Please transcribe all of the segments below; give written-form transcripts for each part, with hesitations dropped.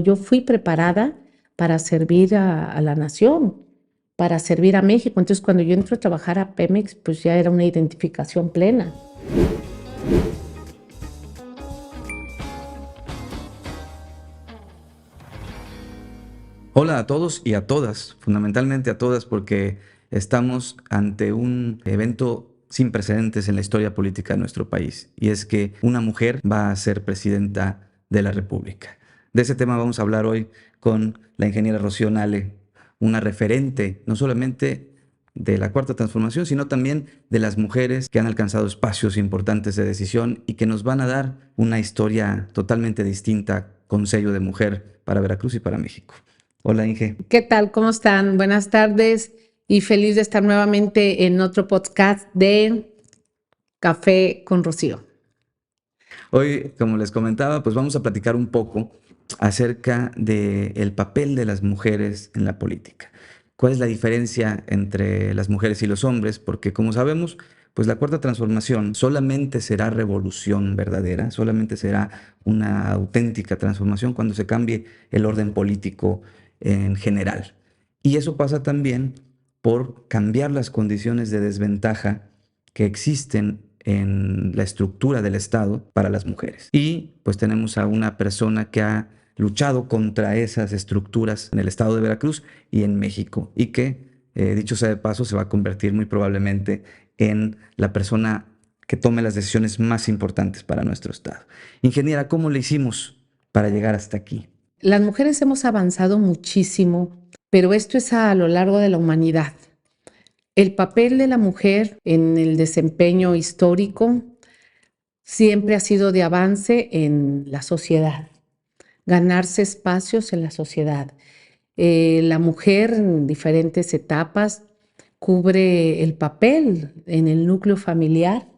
Yo fui preparada para servir a la nación, para servir a México. Entonces, cuando yo entro a trabajar a Pemex, pues ya era una identificación plena. Hola a todos y a todas, fundamentalmente a todas, porque estamos ante un evento sin precedentes en la historia política de nuestro país, y es que una mujer va a ser presidenta de la República. De ese tema vamos a hablar hoy con la ingeniera Rocío Nale, una referente no solamente de la Cuarta Transformación, sino también de las mujeres que han alcanzado espacios importantes de decisión y que nos van a dar una historia totalmente distinta con sello de mujer para Veracruz y para México. Hola Inge. ¿Qué tal? ¿Cómo están? Buenas tardes y feliz de estar nuevamente en otro podcast de Café con Rocío. Hoy, como les comentaba, pues vamos a platicar un poco acerca del papel de las mujeres en la política. ¿Cuál es la diferencia entre las mujeres y los hombres? Porque como sabemos, pues la Cuarta Transformación solamente será revolución verdadera, solamente será una auténtica transformación cuando se cambie el orden político en general. Y eso pasa también por cambiar las condiciones de desventaja que existen en la estructura del Estado para las mujeres. Y pues tenemos a una persona que ha luchado contra esas estructuras en el Estado de Veracruz y en México, y que, dicho sea de paso, se va a convertir muy probablemente en la persona que tome las decisiones más importantes para nuestro Estado. Ingeniera, ¿cómo le hicimos para llegar hasta aquí? Las mujeres hemos avanzado muchísimo, pero esto es a lo largo de la humanidad. El papel de la mujer en el desempeño histórico siempre ha sido de avance en la sociedad, ganarse espacios en la sociedad. La mujer en diferentes etapas cubre el papel en el núcleo familiar,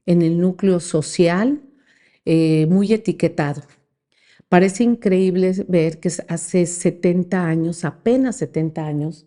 en el núcleo social, muy etiquetado. Parece increíble ver que hace 70 años, apenas 70 años,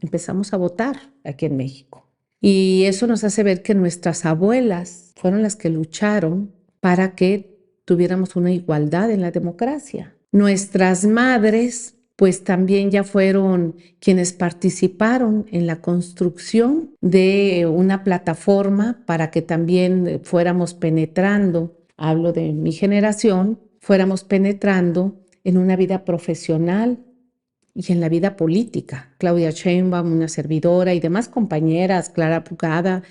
empezamos a votar aquí en México. Y eso nos hace ver que nuestras abuelas fueron las que lucharon para que tuviéramos una igualdad en la democracia. Nuestras madres, pues también ya fueron quienes participaron en la construcción de una plataforma para que también fuéramos penetrando, hablo de mi generación, fuéramos penetrando en una vida profesional y en la vida política. Claudia Sheinbaum, una servidora y demás compañeras, Clara Brugada,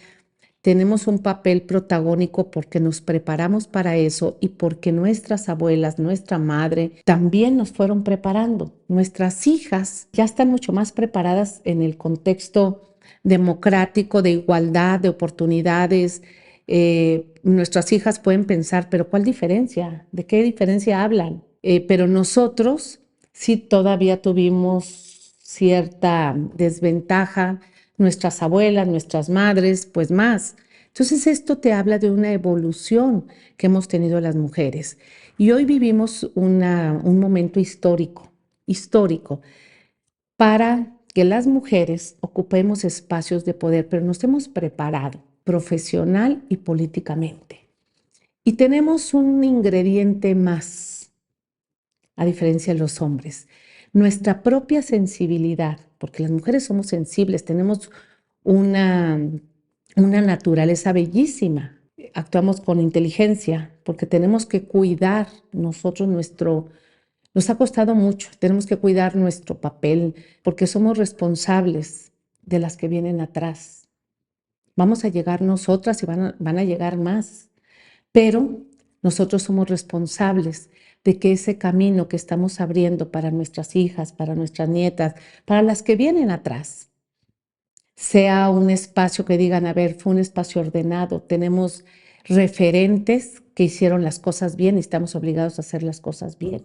tenemos un papel protagónico porque nos preparamos para eso y porque nuestras abuelas, nuestra madre, también nos fueron preparando. Nuestras hijas ya están mucho más preparadas en el contexto democrático, de igualdad, de oportunidades. Nuestras hijas pueden pensar, pero ¿cuál diferencia? ¿De qué diferencia hablan? Pero nosotros sí todavía tuvimos cierta desventaja, nuestras abuelas, nuestras madres, pues más. Entonces esto te habla de una evolución que hemos tenido las mujeres. Y hoy vivimos un momento histórico, para que las mujeres ocupemos espacios de poder, pero nos hemos preparado profesional y políticamente. Y tenemos un ingrediente más, a diferencia de los hombres, nuestra propia sensibilidad, porque las mujeres somos sensibles, tenemos una, una naturaleza bellísima, actuamos con inteligencia, porque tenemos que cuidar nosotros nos ha costado mucho, tenemos que cuidar nuestro papel, porque somos responsables de las que vienen atrás. Vamos a llegar nosotras y van a llegar más, pero nosotros somos responsables de que ese camino que estamos abriendo para nuestras hijas, para nuestras nietas, para las que vienen atrás, sea un espacio que digan, a ver, fue un espacio ordenado, tenemos referentes que hicieron las cosas bien y estamos obligados a hacer las cosas bien.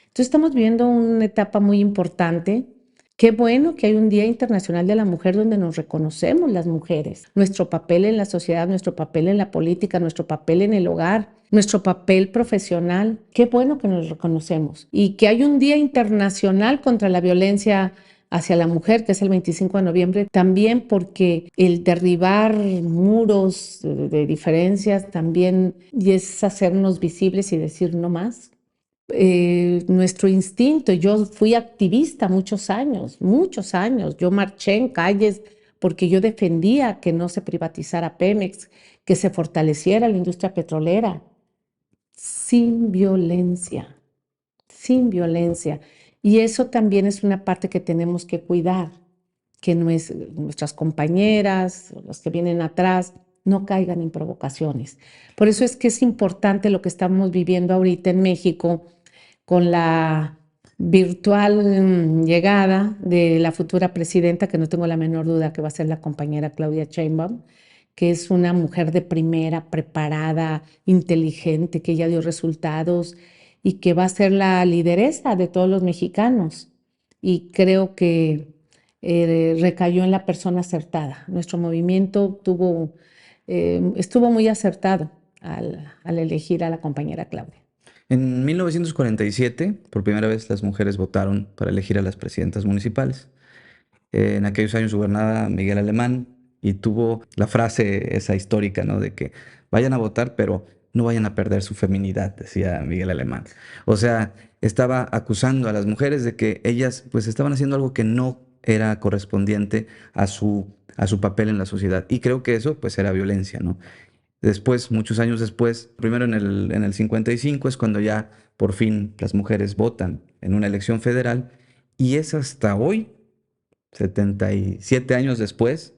Entonces estamos viviendo una etapa muy importante. Qué bueno que hay un Día Internacional de la Mujer donde nos reconocemos las mujeres, nuestro papel en la sociedad, nuestro papel en la política, nuestro papel en el hogar, nuestro papel profesional. Qué bueno que nos reconocemos y que hay un Día Internacional contra la violencia hacia la mujer, que es el 25 de noviembre, también porque el derribar muros de diferencias también es hacernos visibles y decir no más. nuestro instinto. Yo fui activista muchos años, muchos años. Yo marché en calles porque yo defendía que no se privatizara Pemex, que se fortaleciera la industria petrolera, sin violencia, sin violencia. Y eso también es una parte que tenemos que cuidar, que nuestras compañeras, los que vienen atrás, no caigan en provocaciones. Por eso es que es importante lo que estamos viviendo ahorita en México con la virtual llegada de la futura presidenta, que no tengo la menor duda que va a ser la compañera Claudia Sheinbaum, que es una mujer de primera, preparada, inteligente, que ya dio resultados y que va a ser la lideresa de todos los mexicanos. Y creo que recayó en la persona acertada. Nuestro movimiento estuvo muy acertado al elegir a la compañera Claudia. En 1947, por primera vez las mujeres votaron para elegir a las presidentas municipales. En aquellos años gobernaba Miguel Alemán y tuvo la frase esa histórica, ¿no? De que vayan a votar, pero no vayan a perder su feminidad, decía Miguel Alemán. O sea, estaba acusando a las mujeres de que ellas pues estaban haciendo algo que no era correspondiente a su papel en la sociedad. Y creo que eso pues era violencia, ¿no? Después, muchos años después, primero en el 55 es cuando ya por fin las mujeres votan en una elección federal y es hasta hoy 77 años después,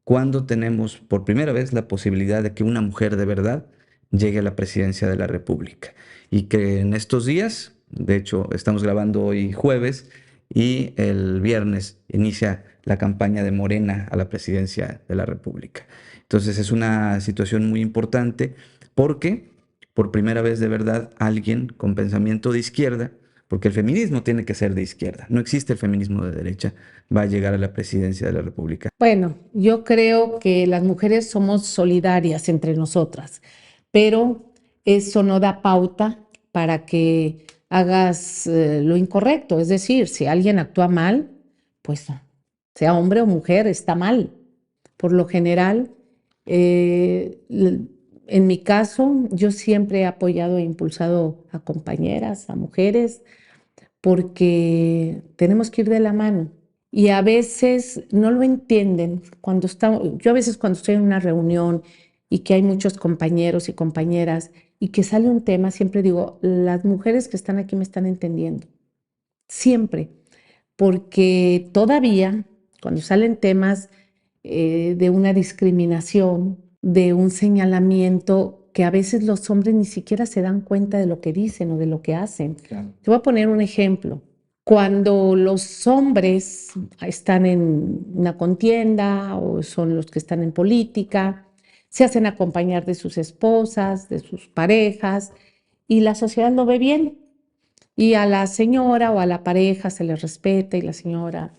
cuando tenemos por primera vez la posibilidad de que una mujer de verdad llegue a la presidencia de la República. Y que en estos días, de hecho, estamos grabando hoy jueves y el viernes inicia la campaña de Morena a la presidencia de la República. Entonces es una situación muy importante porque por primera vez de verdad alguien con pensamiento de izquierda, porque el feminismo tiene que ser de izquierda, no existe el feminismo de derecha, va a llegar a la presidencia de la República. Bueno, yo creo que las mujeres somos solidarias entre nosotras, pero eso no da pauta para que hagas lo incorrecto. Es decir, si alguien actúa mal, pues sea hombre o mujer, está mal. Por lo general, en mi caso, yo siempre he apoyado e impulsado a compañeras, a mujeres, porque tenemos que ir de la mano. Y a veces no lo entienden. Yo a veces cuando estoy en una reunión y que hay muchos compañeros y compañeras y que sale un tema, siempre digo, las mujeres que están aquí me están entendiendo. Siempre. Porque todavía, cuando salen temas de una discriminación, de un señalamiento, que a veces los hombres ni siquiera se dan cuenta de lo que dicen o de lo que hacen. Claro. Te voy a poner un ejemplo. Cuando los hombres están en una contienda o son los que están en política, se hacen acompañar de sus esposas, de sus parejas, y la sociedad lo ve bien. Y a la señora o a la pareja se le respeta y la señora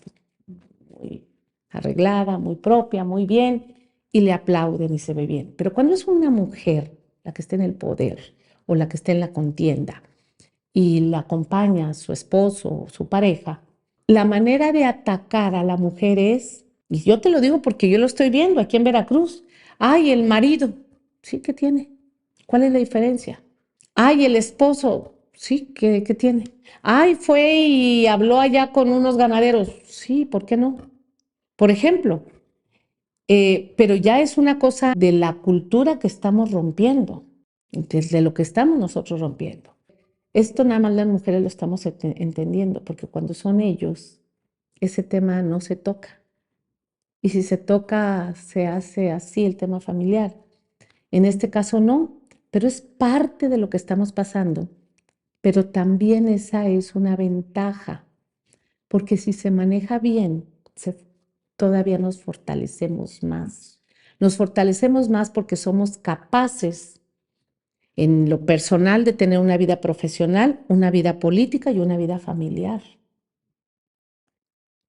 muy arreglada, muy propia, muy bien, y le aplauden y se ve bien. Pero cuando es una mujer la que está en el poder o la que está en la contienda y la acompaña su esposo o su pareja, la manera de atacar a la mujer es, y yo te lo digo porque yo lo estoy viendo aquí en Veracruz, ay, el marido, sí, ¿qué tiene? ¿Cuál es la diferencia? Ay, el esposo, sí, ¿qué tiene? Ay, fue y habló allá con unos ganaderos, sí, ¿por qué no? Por ejemplo, pero ya es una cosa de la cultura que estamos rompiendo, desde lo que estamos nosotros rompiendo. Esto nada más las mujeres lo estamos entendiendo, porque cuando son ellos, ese tema no se toca. Y si se toca, se hace así el tema familiar. En este caso no, pero es parte de lo que estamos pasando. Pero también esa es una ventaja, porque si se maneja bien, todavía nos fortalecemos más. Nos fortalecemos más porque somos capaces en lo personal de tener una vida profesional, una vida política y una vida familiar.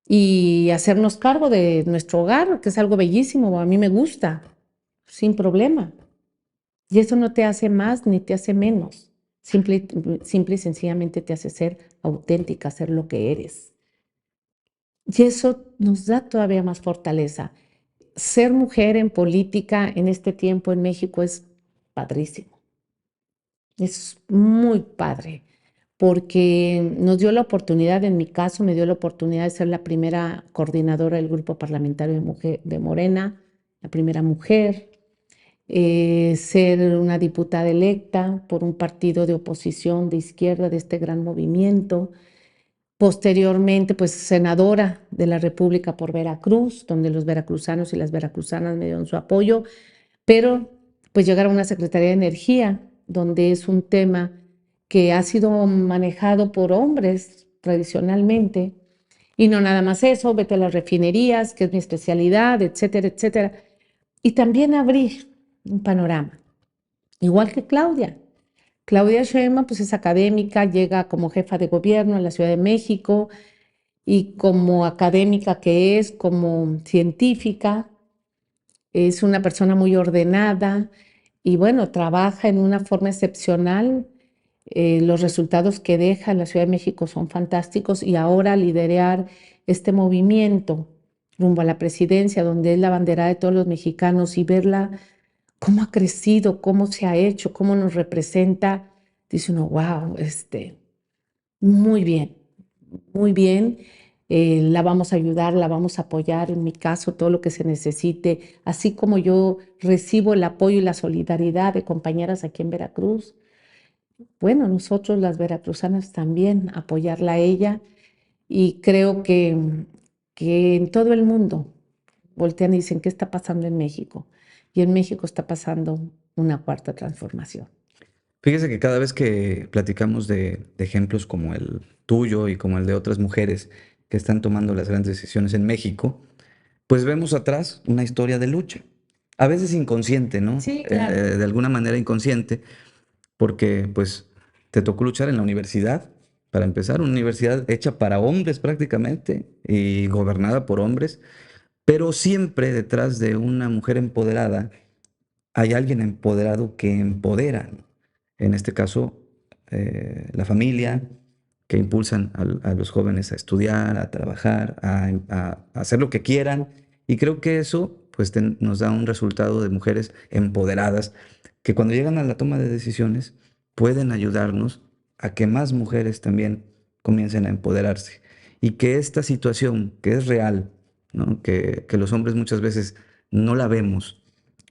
Y hacernos cargo de nuestro hogar, que es algo bellísimo, a mí me gusta, sin problema. Y eso no te hace más ni te hace menos. Simple y sencillamente te hace ser auténtica, ser lo que eres. Y eso nos da todavía más fortaleza. Ser mujer en política en este tiempo en México es padrísimo. Es muy padre, porque nos dio la oportunidad, en mi caso, me dio la oportunidad de ser la primera coordinadora del grupo parlamentario de Morena, la primera mujer, ser una diputada electa por un partido de oposición de izquierda de este gran movimiento. Posteriormente, pues senadora de la República por Veracruz, donde los veracruzanos y las veracruzanas me dieron su apoyo, pero pues llegar a una Secretaría de Energía, donde es un tema que ha sido manejado por hombres tradicionalmente, y no nada más eso, vete a las refinerías, que es mi especialidad, etcétera, etcétera. Y también abrir un panorama, igual que Claudia. Claudia Sheinbaum pues es académica, llega como jefa de gobierno a la Ciudad de México y como académica que es, como científica, es una persona muy ordenada y bueno, trabaja en una forma excepcional. Los resultados que deja en la Ciudad de México son fantásticos y ahora liderar este movimiento rumbo a la presidencia, donde es la bandera de todos los mexicanos y verla cómo ha crecido, cómo se ha hecho, cómo nos representa, dice uno, wow, muy bien, muy bien. La vamos a ayudar, la vamos a apoyar, en mi caso, todo lo que se necesite, así como yo recibo el apoyo y la solidaridad de compañeras aquí en Veracruz. Bueno, nosotros las veracruzanas también apoyarla a ella y creo que en todo el mundo voltean y dicen, ¿qué está pasando en México? Y en México está pasando una cuarta transformación. Fíjese que cada vez que platicamos de ejemplos como el tuyo y como el de otras mujeres que están tomando las grandes decisiones en México, pues vemos atrás una historia de lucha. A veces inconsciente, ¿no? Sí, claro. De alguna manera inconsciente, porque pues te tocó luchar en la universidad, para empezar, una universidad hecha para hombres prácticamente y gobernada por hombres, pero siempre detrás de una mujer empoderada hay alguien empoderado que empodera, ¿no? En este caso, la familia, que impulsan a los jóvenes a estudiar, a trabajar, a hacer lo que quieran. Y creo que eso pues, nos da un resultado de mujeres empoderadas que cuando llegan a la toma de decisiones pueden ayudarnos a que más mujeres también comiencen a empoderarse. Y que esta situación, que es real, ¿no? Que los hombres muchas veces no la vemos,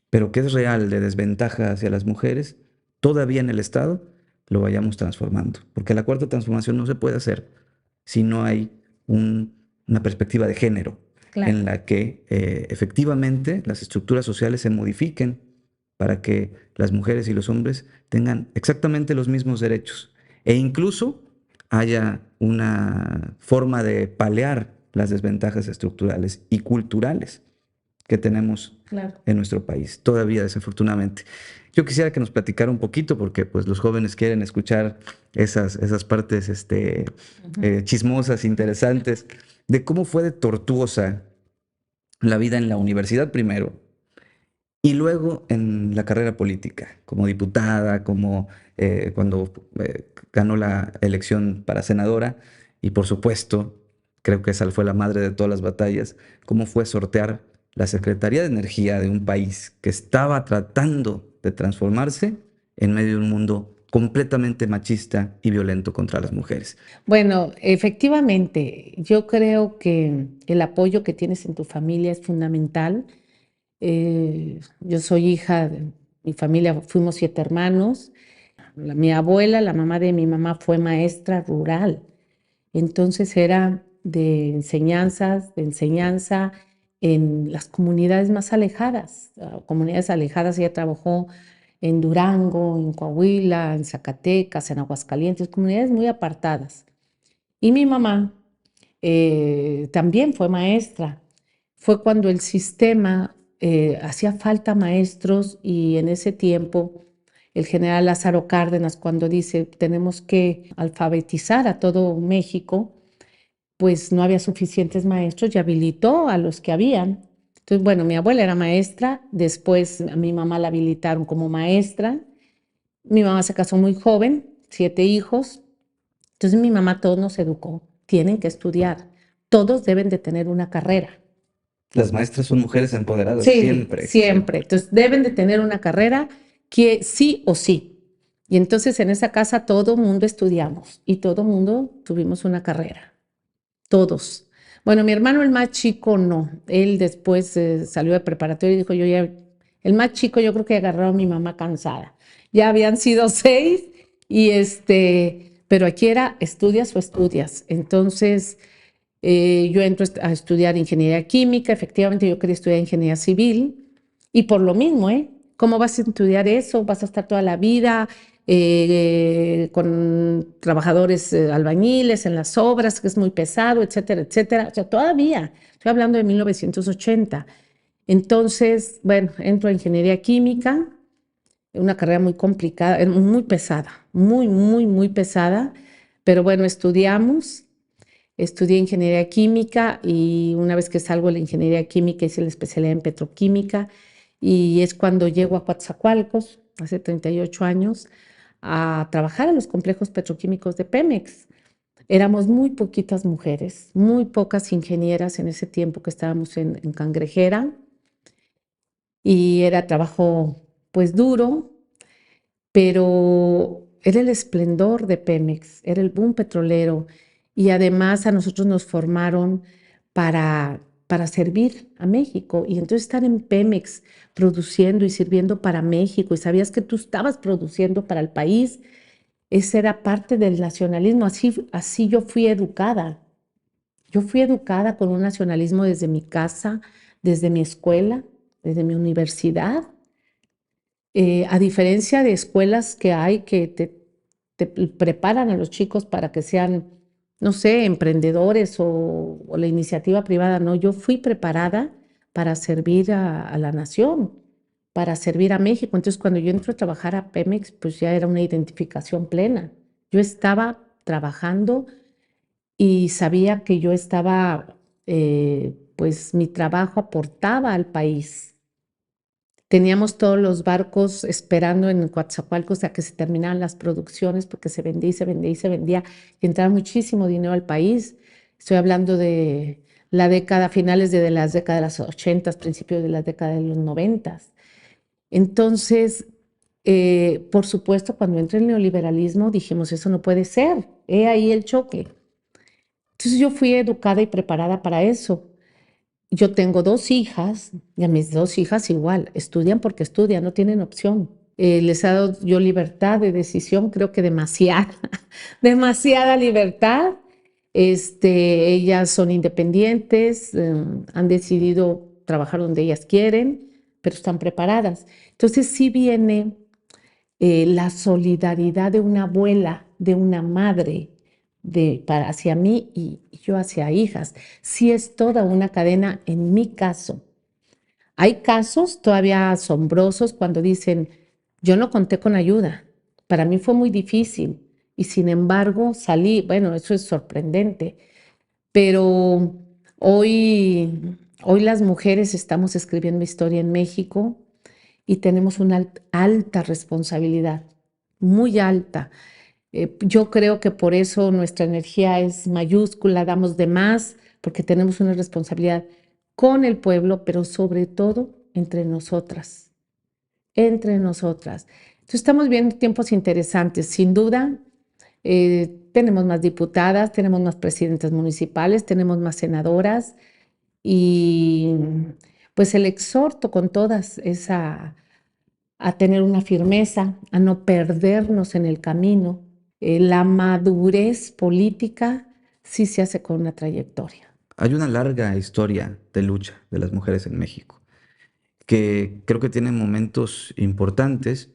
pero que es real de desventaja hacia las mujeres, todavía en el Estado lo vayamos transformando. Porque la cuarta transformación no se puede hacer si no hay una perspectiva de género Claro. en la que efectivamente las estructuras sociales se modifiquen para que las mujeres y los hombres tengan exactamente los mismos derechos e incluso haya una forma de paliar las desventajas estructurales y culturales que tenemos Claro. en nuestro país, todavía desafortunadamente. Yo quisiera que nos platicara un poquito, porque pues los jóvenes quieren escuchar esas partes chismosas, interesantes, de cómo fue de tortuosa la vida en la universidad primero, y luego en la carrera política, como diputada, como cuando ganó la elección para senadora, y por supuesto, creo que esa fue la madre de todas las batallas, cómo fue sortear la Secretaría de Energía de un país que estaba tratando de transformarse en medio de un mundo completamente machista y violento contra las mujeres. Bueno, efectivamente, yo creo que el apoyo que tienes en tu familia es fundamental. Yo soy hija de mi familia, fuimos 7 hermanos. Mi abuela, la mamá de mi mamá, fue maestra rural. Entonces era de enseñanza en las comunidades más alejadas, comunidades alejadas. Ella trabajó en Durango, en Coahuila, en Zacatecas, en Aguascalientes, comunidades muy apartadas. Y mi mamá también fue maestra. Fue cuando el sistema hacía falta maestros y en ese tiempo el general Lázaro Cárdenas, cuando dice tenemos que alfabetizar a todo México, pues no había suficientes maestros y habilitó a los que habían. Entonces, bueno, mi abuela era maestra, después a mi mamá la habilitaron como maestra. Mi mamá se casó muy joven, 7 hijos. Entonces mi mamá todos nos educó, tienen que estudiar, todos deben de tener una carrera. Las maestras son mujeres empoderadas Sí, siempre. siempre. Entonces deben de tener una carrera que sí o sí. Y entonces en esa casa todo mundo estudiamos y todo mundo tuvimos una carrera, todos. Bueno, mi hermano el más chico no, él después salió de preparatoria y dijo, yo ya, el más chico yo creo que agarró a mi mamá cansada. Ya habían sido 6 y pero aquí era estudias o estudias. Entonces yo entro a estudiar ingeniería química, efectivamente yo quería estudiar ingeniería civil y por lo mismo, ¿eh? ¿Cómo vas a estudiar eso? Vas a estar toda la vida con trabajadores albañiles en las obras, que es muy pesado, etcétera, etcétera. O sea, todavía, estoy hablando de 1980. Entonces, bueno, entro a ingeniería química, una carrera muy complicada, muy pesada, muy, muy, muy pesada, pero bueno, estudié ingeniería química y una vez que salgo de la ingeniería química hice la especialidad en petroquímica y es cuando llego a Coatzacoalcos, hace 38 años, a trabajar en los complejos petroquímicos de Pemex. Éramos muy poquitas mujeres, muy pocas ingenieras en ese tiempo que estábamos en Cangrejera y era trabajo pues duro, pero era el esplendor de Pemex, era el boom petrolero y además a nosotros nos formaron para servir a México y entonces estar en Pemex produciendo y sirviendo para México y sabías que tú estabas produciendo para el país, esa era parte del nacionalismo, así yo fui educada. Yo fui educada con un nacionalismo desde mi casa, desde mi escuela, desde mi universidad a diferencia de escuelas que hay que te preparan a los chicos para que sean, no sé, emprendedores o la iniciativa privada, no, yo fui preparada para servir a la nación, para servir a México. Entonces, cuando yo entro a trabajar a Pemex, pues ya era una identificación plena. Yo estaba trabajando y sabía que yo estaba, pues mi trabajo aportaba al país. Teníamos todos los barcos esperando en Coatzacoalcos a que se terminaran las producciones porque se vendía y se vendía y se vendía y entraba muchísimo dinero al país. Estoy hablando de la década, finales de las décadas de los 80, principios de la década de los 90. Entonces, por supuesto, cuando entra el neoliberalismo dijimos, eso no puede ser, he ahí el choque. Entonces yo fui educada y preparada para eso. Yo tengo 2 hijas y a mis 2 hijas igual, estudian porque estudian, no tienen opción. Les he dado yo libertad de decisión, creo que demasiada, demasiada libertad. Ellas son independientes, han decidido trabajar donde ellas quieren, pero están preparadas. Entonces sí viene la solidaridad de una abuela, de una madre, hacia mí y yo hacia hijas. Sí es toda una cadena en mi caso. Hay casos todavía asombrosos cuando dicen, yo no conté con ayuda, para mí fue muy difícil y sin embargo salí, bueno, eso es sorprendente, pero hoy las mujeres estamos escribiendo historia en México y tenemos una alta responsabilidad, muy alta. Yo creo que por eso nuestra energía es mayúscula, damos de más, porque tenemos una responsabilidad con el pueblo, pero sobre todo entre nosotras, entre nosotras. Entonces estamos viendo tiempos interesantes, sin duda. Tenemos más diputadas, tenemos más presidentes municipales, tenemos más senadoras y pues el exhorto con todas es a tener una firmeza, a no perdernos en el camino. La madurez política sí se hace con una trayectoria. Hay una larga historia de lucha de las mujeres en México, que creo que tiene momentos importantes,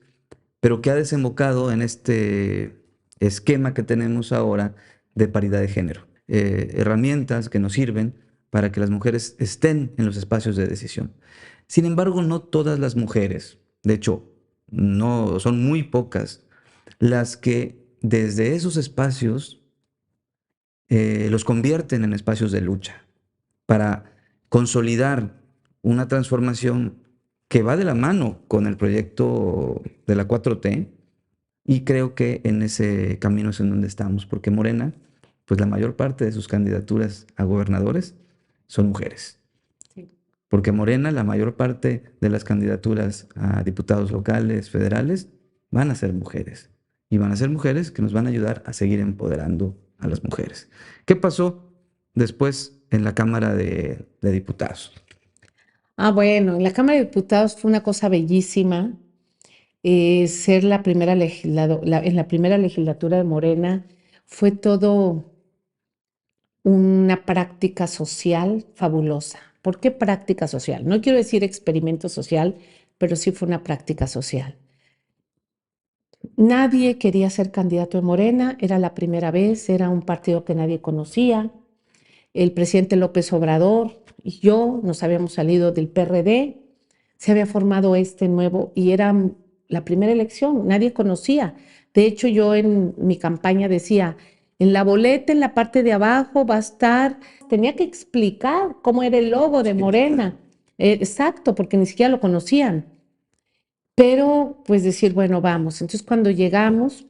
pero que ha desembocado en este esquema que tenemos ahora de paridad de género. Herramientas que nos sirven para que las mujeres estén en los espacios de decisión. Sin embargo, no todas las mujeres, de hecho, no son muy pocas las que desde esos espacios los convierten en espacios de lucha para consolidar una transformación que va de la mano con el proyecto de la 4T y creo que en ese camino es en donde estamos, porque Morena, pues la mayor parte de sus candidaturas a gobernadores son mujeres. Sí. Porque Morena, la mayor parte de las candidaturas a diputados locales, federales, van a ser mujeres. y van a ser mujeres que nos van a ayudar a seguir empoderando a las mujeres. ¿Qué pasó después en la Cámara de Diputados? Bueno, en la Cámara de Diputados fue una cosa bellísima. Ser la primera en la primera legislatura de Morena fue todo una práctica social fabulosa. ¿Por qué práctica social? No quiero decir experimento social, pero sí fue una práctica social. Nadie quería ser candidato de Morena, era la primera vez, era un partido que nadie conocía. El presidente López Obrador y yo nos habíamos salido del PRD, se había formado este nuevo y era la primera elección, nadie conocía. De hecho, yo en mi campaña decía, en la boleta, en la parte de abajo va a estar, tenía que explicar cómo era el logo de Morena. Exacto, porque ni siquiera lo conocían. Pero pues decir, bueno, vamos. Entonces cuando llegamos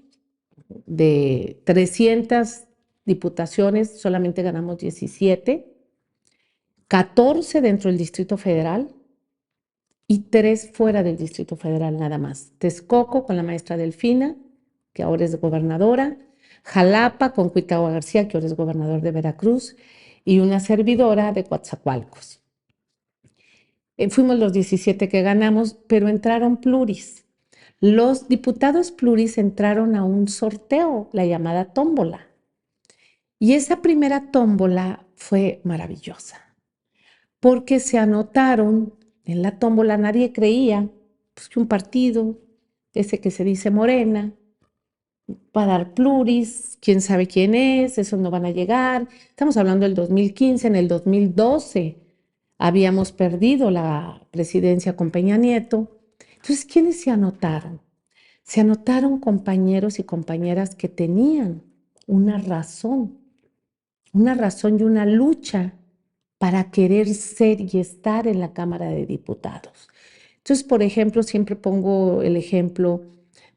de 300 diputaciones, solamente ganamos 17, 14 dentro del Distrito Federal y 3 fuera del Distrito Federal nada más. Texcoco con la maestra Delfina, que ahora es gobernadora, Jalapa con Cuitagua García, que ahora es gobernador de Veracruz, y una servidora de Coatzacoalcos. Fuimos los 17 que ganamos, pero entraron pluris. Los diputados pluris entraron a un sorteo, la llamada tómbola. Y esa primera tómbola fue maravillosa, porque se anotaron en la tómbola, nadie creía pues, que un partido, ese que se dice Morena, va a dar pluris, quién sabe quién es, esos no van a llegar. Estamos hablando del 2015, en el 2012 habíamos perdido la presidencia con Peña Nieto. Entonces, ¿quiénes se anotaron? Se anotaron compañeros y compañeras que tenían una razón y una lucha para querer ser y estar en la Cámara de Diputados. Entonces, por ejemplo, siempre pongo el ejemplo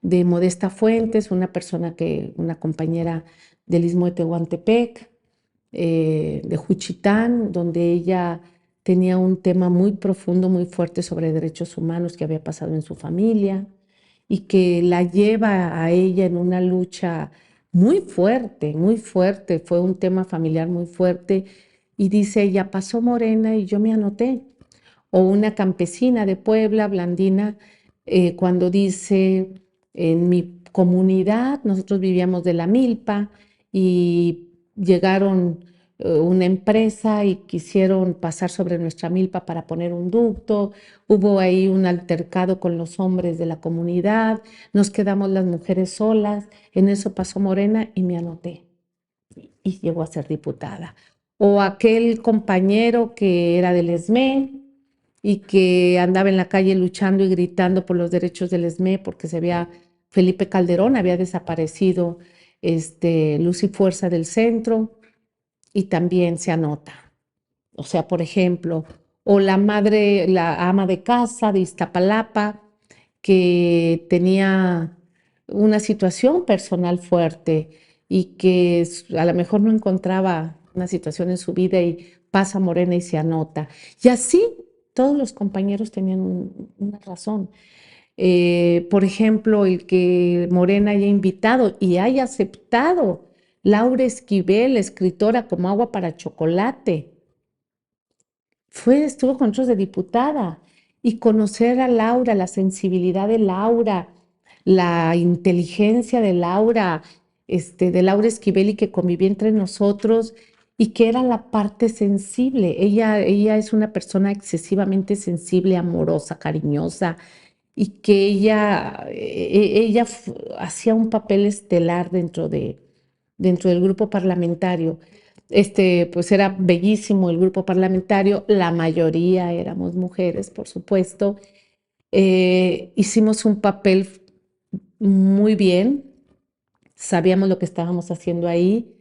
de Modesta Fuentes, una compañera del Istmo de Tehuantepec, de Juchitán, donde ella tenía un tema muy profundo, muy fuerte sobre derechos humanos que había pasado en su familia y que la lleva a ella en una lucha muy fuerte, muy fuerte. Fue un tema familiar muy fuerte y dice ella, pasó Morena y yo me anoté. O una campesina de Puebla, Blandina, cuando dice, en mi comunidad, nosotros vivíamos de la milpa y llegaron una empresa y quisieron pasar sobre nuestra milpa para poner un ducto, hubo ahí un altercado con los hombres de la comunidad, nos quedamos las mujeres solas, en eso pasó Morena y me anoté y llegó a ser diputada. O aquel compañero que era del ESME y que andaba en la calle luchando y gritando por los derechos del ESME porque Felipe Calderón había desaparecido Luz y Fuerza del Centro y también se anota. O sea, por ejemplo, o la ama de casa de Iztapalapa que tenía una situación personal fuerte y que a lo mejor no encontraba una situación en su vida y pasa Morena y se anota. Y así todos los compañeros tenían una razón. Por ejemplo, el que Morena haya invitado y haya aceptado Laura Esquivel, escritora como agua para chocolate, estuvo con nosotros de diputada y conocer a Laura, la sensibilidad de Laura, la inteligencia de Laura Esquivel y que convivía entre nosotros y que era la parte sensible. Ella es una persona excesivamente sensible, amorosa, cariñosa y que ella hacía un papel estelar dentro del grupo parlamentario. Pues era bellísimo el grupo parlamentario, la mayoría éramos mujeres, por supuesto. Hicimos un papel muy bien, sabíamos lo que estábamos haciendo ahí.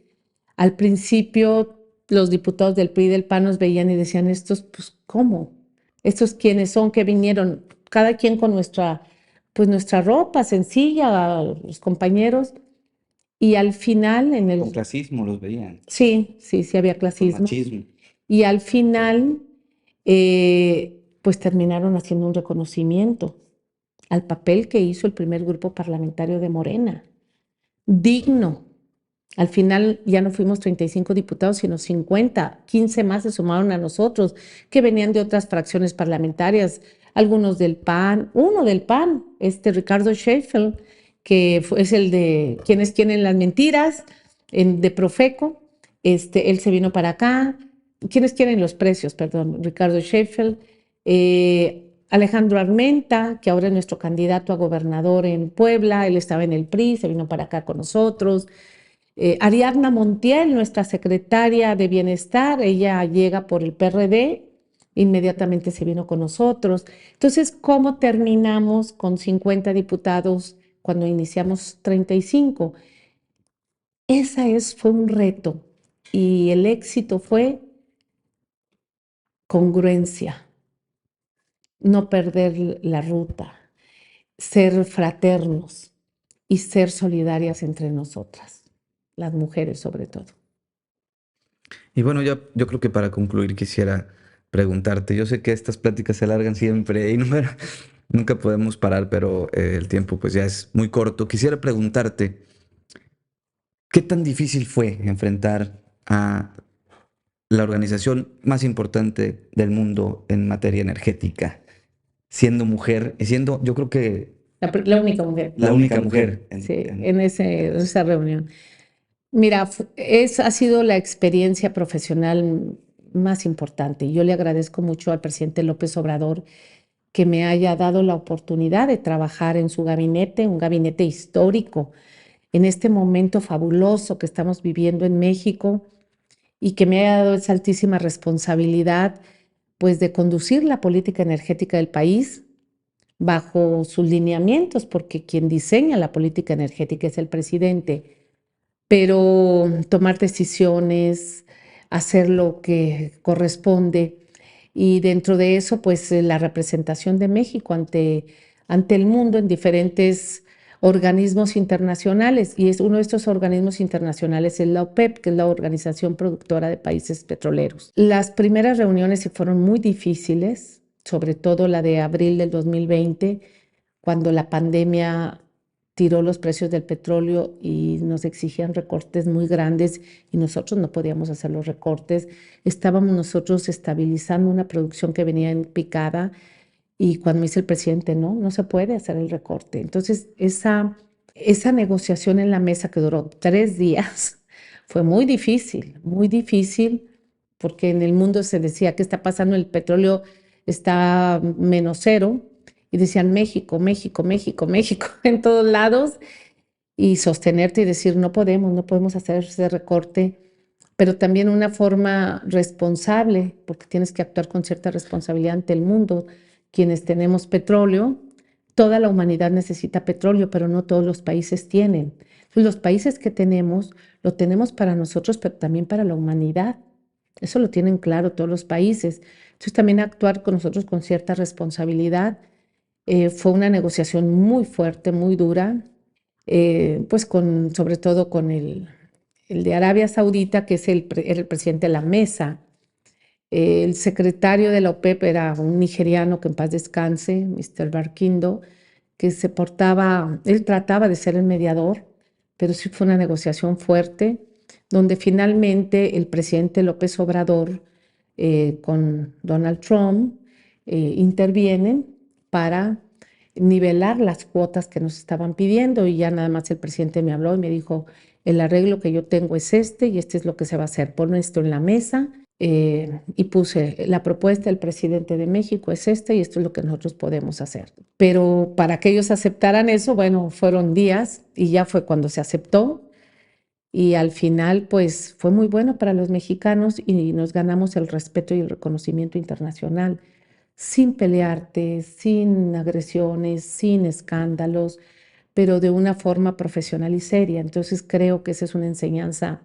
Al principio, los diputados del PRI y del PAN nos veían y decían, estos, pues, ¿cómo? ¿Estos quiénes son? ¿Qué vinieron? Cada quien con nuestra ropa sencilla, los compañeros. Y al final, Con clasismo los veían, sí, sí, sí había con clasismo. machismo. Y al final, pues terminaron haciendo un reconocimiento al papel que hizo el primer grupo parlamentario de Morena. digno. Al final ya no fuimos 35 diputados, sino 50, 15 más se sumaron a nosotros, que venían de otras fracciones parlamentarias, algunos del PAN, uno del PAN, Ricardo Sheffield, que es el de Quienes quieren las mentiras, de Profeco, él se vino para acá. Quienes quieren los precios, perdón, Ricardo Sheffield, Alejandro Armenta, que ahora es nuestro candidato a gobernador en Puebla, él estaba en el PRI, se vino para acá con nosotros. Ariadna Montiel, nuestra secretaria de Bienestar, ella llega por el PRD, inmediatamente se vino con nosotros. Entonces, ¿cómo terminamos con 50 diputados cuando iniciamos 35? Fue un reto y el éxito fue congruencia, no perder la ruta, ser fraternos y ser solidarias entre nosotras, las mujeres sobre todo. Y bueno, yo creo que para concluir quisiera preguntarte, yo sé que estas pláticas se alargan siempre y nunca podemos parar, pero el tiempo pues ya es muy corto. Quisiera preguntarte, ¿qué tan difícil fue enfrentar a la organización más importante del mundo en materia energética, siendo mujer y siendo, yo creo que La única mujer. la única mujer Sí, en esa reunión. Mira, ha sido la experiencia profesional más importante. Yo le agradezco mucho al presidente López Obrador que me haya dado la oportunidad de trabajar en su gabinete, un gabinete histórico, en este momento fabuloso que estamos viviendo en México, y que me haya dado esa altísima responsabilidad, pues, de conducir la política energética del país bajo sus lineamientos, porque quien diseña la política energética es el presidente, pero tomar decisiones, hacer lo que corresponde, y dentro de eso, pues, la representación de México ante el mundo en diferentes organismos internacionales, y es uno de estos organismos internacionales es la OPEP, que es la Organización Productora de Países Petroleros. Las primeras reuniones sí fueron muy difíciles, sobre todo la de abril del 2020, cuando la pandemia tiró los precios del petróleo y nos exigían recortes muy grandes y nosotros no podíamos hacer los recortes. Estábamos nosotros estabilizando una producción que venía en picada, y cuando me dice el presidente, no se puede hacer el recorte. Entonces, esa negociación en la mesa que duró 3 días fue muy difícil, porque en el mundo se decía, ¿qué está pasando? El petróleo está -0, y decían México, México, México, México en todos lados, y sostenerte y decir, no podemos hacer ese recorte, pero también una forma responsable, porque tienes que actuar con cierta responsabilidad ante el mundo. Quienes tenemos petróleo, toda la humanidad necesita petróleo, pero no todos los países tienen. Entonces, los países que tenemos, lo tenemos para nosotros, pero también para la humanidad. Eso lo tienen claro todos los países. Entonces, también actuar con nosotros con cierta responsabilidad. Fue una negociación muy fuerte, muy dura, pues sobre todo con el de Arabia Saudita, que era el presidente de la mesa. El secretario de la OPEP era un nigeriano, que en paz descanse, Mr. Barkindo, que él trataba de ser el mediador, pero sí fue una negociación fuerte, donde finalmente el presidente López Obrador, con Donald Trump, intervienen para nivelar las cuotas que nos estaban pidiendo, y ya nada más el presidente me habló y me dijo, el arreglo que yo tengo es y este es lo que se va a hacer, pon esto en la mesa. Y puse la propuesta del presidente de México es y esto es lo que nosotros podemos hacer. Pero para que ellos aceptaran eso, bueno, fueron días y ya fue cuando se aceptó, y al final pues fue muy bueno para los mexicanos y nos ganamos el respeto y el reconocimiento internacional, sin pelearte, sin agresiones, sin escándalos, pero de una forma profesional y seria. Entonces creo que esa es una enseñanza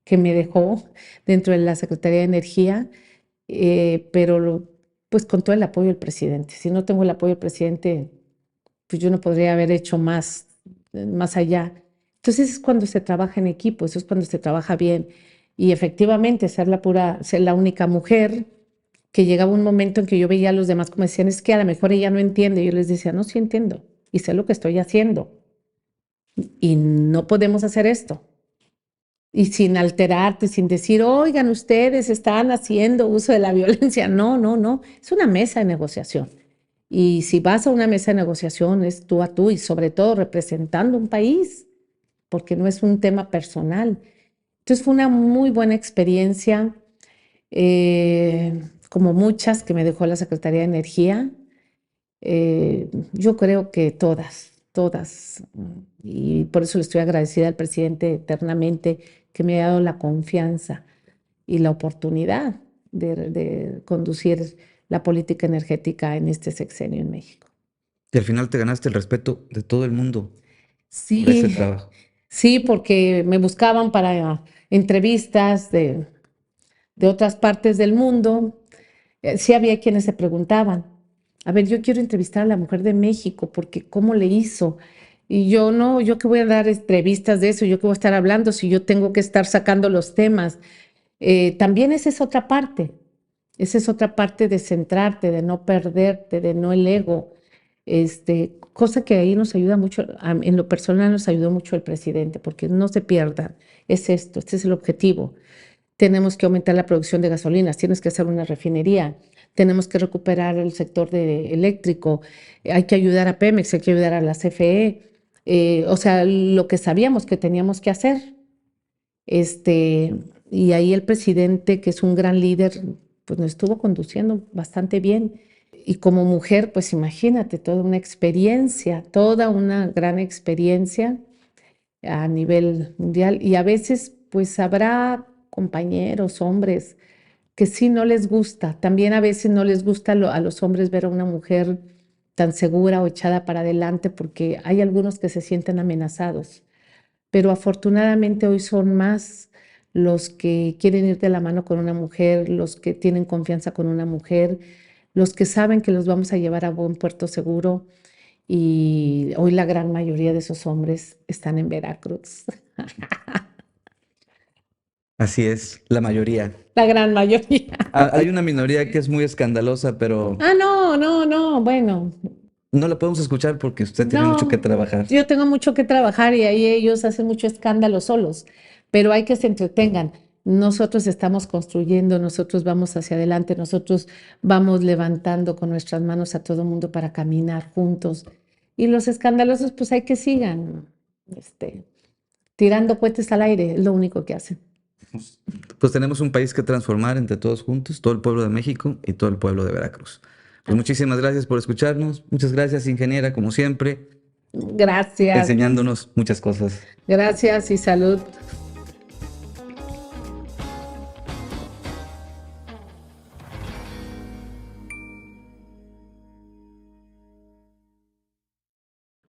que me dejó dentro de la Secretaría de Energía, pero pues con todo el apoyo del presidente. Si no tengo el apoyo del presidente, pues yo no podría haber hecho más allá. Entonces es cuando se trabaja en equipo, eso es cuando se trabaja bien. Y efectivamente ser la única mujer, que llegaba un momento en que yo veía a los demás como decían, es que a lo mejor ella no entiende. Y yo les decía, no, sí entiendo y sé lo que estoy haciendo. y no podemos hacer esto. Y sin alterarte, sin decir, oigan, ustedes están haciendo uso de la violencia. No, no, no. Es una mesa de negociación. Y si vas a una mesa de negociación, es tú a tú y sobre todo representando un país, porque no es un tema personal. Entonces fue una muy buena experiencia, como muchas que me dejó la Secretaría de Energía. Yo creo que todas. Y por eso le estoy agradecida al presidente eternamente que me ha dado la confianza y la oportunidad de conducir la política energética en este sexenio en México. Y al final te ganaste el respeto de todo el mundo por ese Sí, trabajo. sí, porque me buscaban para entrevistas de otras partes del mundo. Sí había quienes se preguntaban, a ver, yo quiero entrevistar a la mujer de México, porque ¿cómo le hizo? Y yo no, yo que voy a dar entrevistas de eso, yo que voy a estar hablando si yo tengo que estar sacando los temas. También esa es otra parte de centrarte, de no perderte, de no el ego. Cosa que ahí nos ayuda mucho, en lo personal nos ayudó mucho el presidente, porque no se pierdan, es esto, este es el objetivo. Tenemos que aumentar la producción de gasolinas, tienes que hacer una refinería, tenemos que recuperar el sector eléctrico, hay que ayudar a Pemex, hay que ayudar a la CFE, o sea, lo que sabíamos que teníamos que hacer. Y ahí el presidente, que es un gran líder, pues nos estuvo conduciendo bastante bien. Y como mujer, pues imagínate, toda una gran experiencia a nivel mundial. Y a veces, pues habrá compañeros, hombres, que sí no les gusta. También a veces no les gusta a los hombres ver a una mujer tan segura o echada para adelante, porque hay algunos que se sienten amenazados. Pero afortunadamente hoy son más los que quieren ir de la mano con una mujer, los que tienen confianza con una mujer, los que saben que los vamos a llevar a buen puerto seguro. Y hoy la gran mayoría de esos hombres están en Veracruz. Así es, la mayoría. La gran mayoría. Hay una minoría que es muy escandalosa, pero Ah, no, no, no, bueno, no la podemos escuchar porque usted tiene mucho que no, trabajar. yo tengo mucho que trabajar y ahí ellos hacen mucho escándalo solos, pero hay que se entretengan. Nosotros estamos construyendo, nosotros vamos hacia adelante, nosotros vamos levantando con nuestras manos a todo el mundo para caminar juntos. Y los escandalosos, pues hay que sigan, tirando cohetes al aire, es lo único que hacen. Pues tenemos un país que transformar entre todos juntos, todo el pueblo de México y todo el pueblo de Veracruz. Pues muchísimas gracias por escucharnos. Muchas gracias, ingeniera, como siempre, Gracias, enseñándonos muchas cosas. gracias y salud.